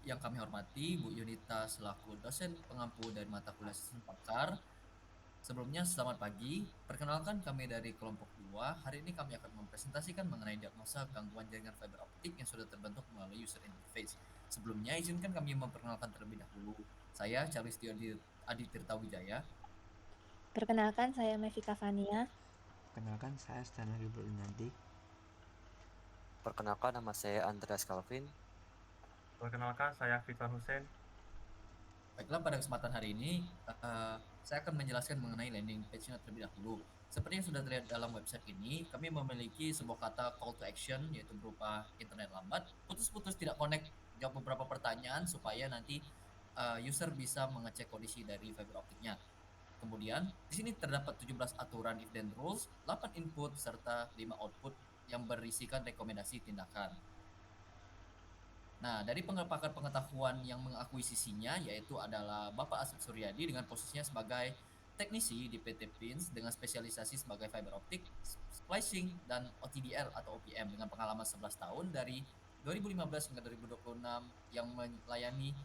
Yang kami hormati Bu Yunita selaku dosen pengampu dari mata kuliah sistem pakar. Sebelumnya selamat pagi. Perkenalkan kami dari kelompok 2. Hari ini kami akan mempresentasikan mengenai diagnosa gangguan jaringan fiber optik yang sudah terbentuk melalui user interface. Sebelumnya izinkan kami memperkenalkan terlebih dahulu. Saya Charles Adi Tirta Wijaya. Perkenalkan, saya Mevika Fania. Perkenalkan, saya Stanley Gilbert Nanti. Perkenalkan, nama saya Andreas Calvin. Perkenalkan, saya Fitwan Hussein. Baiklah, pada kesempatan hari ini saya akan menjelaskan mengenai landing page-nya terlebih dahulu. Seperti yang sudah terlihat dalam website ini, kami memiliki sebuah kata call to action, yaitu berupa internet lambat, putus-putus tidak connect, jawab beberapa pertanyaan supaya nanti user bisa mengecek kondisi dari fiber optiknya. Kemudian, di sini terdapat 17 aturan if then rules, 8 input, serta 5 output yang berisikan rekomendasi tindakan. Nah, dari pakar pengetahuan yang mengakuisisinya yaitu adalah Bapak Asep Suryadi dengan posisinya sebagai teknisi di PT Pins dengan spesialisasi sebagai fiber optik, splicing, dan OTDR atau OPM dengan pengalaman 11 tahun dari 2015 hingga 2026 yang melayani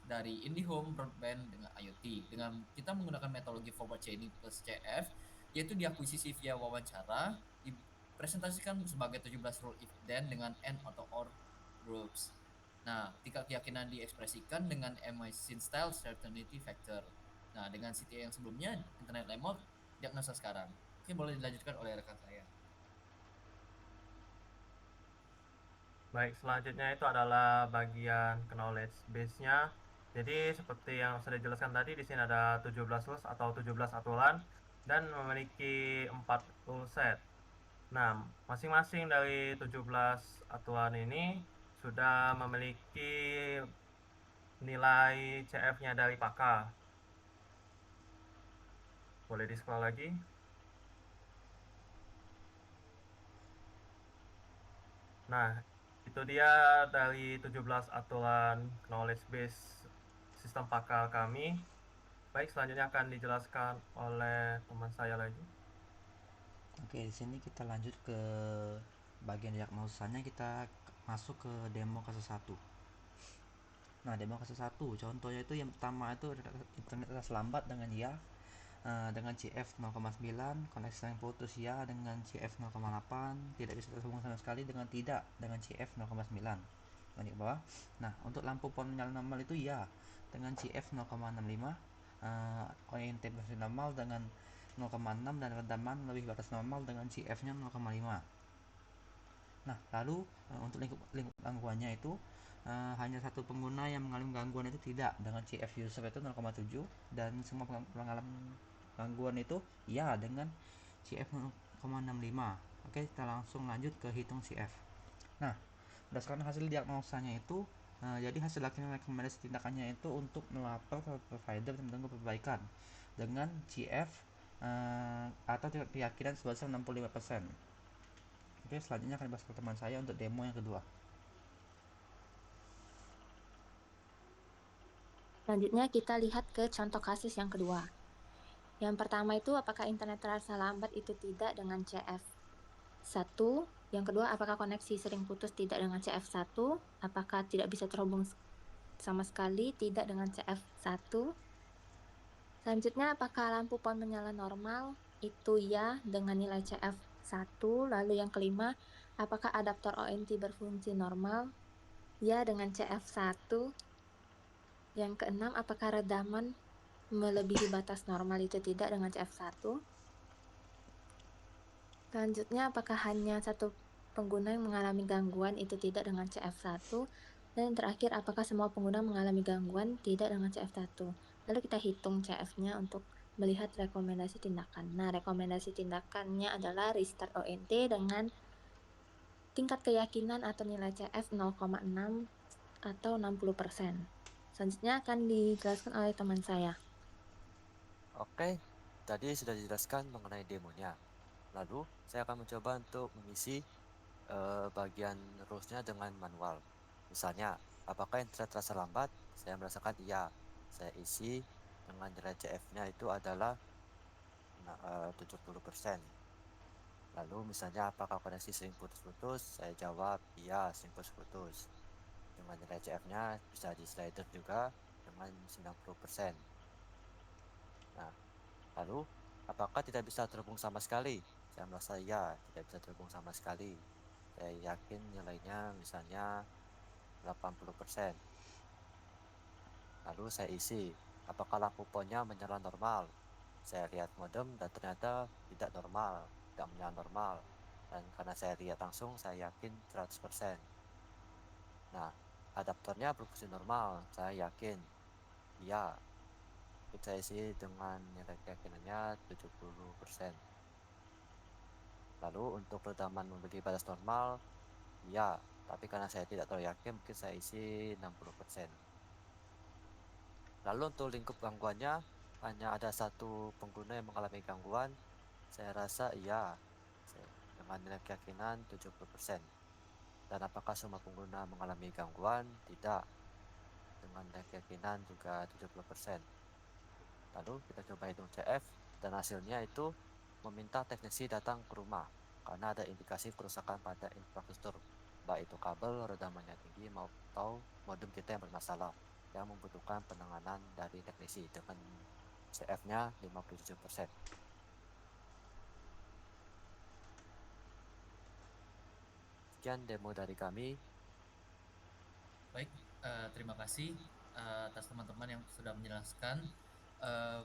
dari IndiHome Broadband dengan IoT. Dengan kita menggunakan metodologi forward chaining plus CF, yaitu diakuisisi via wawancara, dipresentasikan sebagai 17 rule if then dengan and atau or groups. Nah, tingkat keyakinan diekspresikan dengan MI style certainty factor. Nah, dengan CTA yang sebelumnya, internet lemot, diagnosa sekarang. Oke, boleh dilanjutkan oleh rekan saya. Baik, selanjutnya itu adalah bagian knowledge base-nya. Jadi seperti yang sudah dijelaskan tadi, di sini ada 17 rules atau 17 aturan dan memiliki 4 rule set. Nah, masing-masing dari 17 aturan ini sudah memiliki nilai CF-nya dari pakar. Boleh di-scroll lagi. Nah, itu dia dari 17 aturan knowledge base sistem pakar kami. Baik, selanjutnya akan dijelaskan oleh teman saya lagi. Oke, di sini kita lanjut ke bagian diagnosanya. Kita masuk ke demo kasus 1. Nah, demo kasus 1, contohnya itu yang pertama itu internet lambat dengan ya, dengan CF 0,9, koneksi yang putus ya dengan CF 0,8, tidak bisa terhubung sama sekali dengan tidak dengan CF 0,9. Lanjut ke bawah. Nah, untuk lampu pohon menyala normal itu ya dengan CF 0,65, orientasi normal dengan 0,6 dan redaman lebih batas normal dengan CF-nya 0,5. Nah, lalu untuk lingkup gangguannya itu hanya satu pengguna yang mengalami gangguan itu tidak dengan CF user itu 0,7 dan semua mengalami gangguan itu ya dengan CF 0,65. Oke, kita langsung lanjut ke hitung CF. Nah, berdasarkan hasil diagnosanya itu jadi hasil akhirnya rekomendasi tindakannya itu untuk melapor ke provider dan menunggu perbaikan dengan CF atau keyakinan sebesar 65%. Oke, selanjutnya akan dibahas ke teman saya untuk demo yang kedua. Selanjutnya kita lihat ke contoh kasus yang kedua. Yang pertama itu apakah internet terasa lambat itu tidak dengan CF1. Yang kedua, apakah koneksi sering putus tidak dengan CF1. Apakah tidak bisa terhubung sama sekali tidak dengan CF1. Selanjutnya, apakah lampu pohon menyala normal itu ya dengan nilai CF1. Lalu yang kelima, apakah adaptor ONT berfungsi normal ya dengan CF1. Yang keenam, apakah redaman melebihi batas normal itu tidak dengan CF1. Selanjutnya, apakah hanya satu pengguna yang mengalami gangguan itu tidak dengan CF1. Dan yang terakhir, apakah semua pengguna mengalami gangguan tidak dengan CF1. Lalu kita hitung CF-nya untuk melihat rekomendasi tindakan. Nah, rekomendasi tindakannya adalah restart ONT dengan tingkat keyakinan atau nilai CF 0,6 atau 60%. Selanjutnya akan dijelaskan oleh teman saya. Oke, tadi sudah dijelaskan mengenai demonya. Lalu, saya akan mencoba untuk mengisi bagian rules-nya dengan manual. Misalnya, apakah internet terasa lambat? Saya merasakan iya. Saya isi dengan nilai CF-nya itu adalah 70%. Lalu misalnya apakah koneksi sering putus-putus? Saya jawab iya, sering putus-putus. dengan nilai CF-nya bisa di slider juga dengan 90%. Nah, lalu apakah tidak bisa terhubung sama sekali? Saya merasa ya, tidak bisa terhubung sama sekali. Saya yakin nilainya misalnya 80%. Lalu saya isi, apakah lampu ponnya menyala normal? Saya lihat modem dan ternyata tidak normal, tidak menyala normal. Dan karena saya lihat langsung, saya yakin 100%. Nah, adaptornya berfungsi normal, saya yakin. Iya, saya isi dengan nilai keyakinannya 70%. Lalu untuk redaman memiliki batas normal, iya, tapi karena saya tidak terlalu yakin, mungkin saya isi 60%. Lalu untuk lingkup gangguannya, hanya ada satu pengguna yang mengalami gangguan. Saya rasa iya, dengan nilai keyakinan 70%. Dan apakah semua pengguna mengalami gangguan? Tidak, dengan nilai keyakinan juga 70%. Lalu kita coba hitung CF, dan hasilnya itu meminta teknisi datang ke rumah karena ada indikasi kerusakan pada infrastruktur, baik itu kabel, redamannya tinggi atau modem kita yang bermasalah, yang membutuhkan penanganan dari teknisi dengan CF-nya 57%. Sekian demo dari kami. Baik, terima kasih atas teman-teman yang sudah menjelaskan. Eh,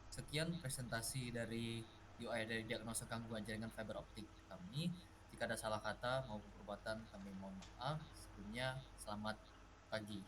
Sekian presentasi dari UI dari diagnosa gangguan jaringan fiber optik kami. Jika ada salah kata maupun perbuatan, kami mohon maaf. Sebelumnya, selamat pagi.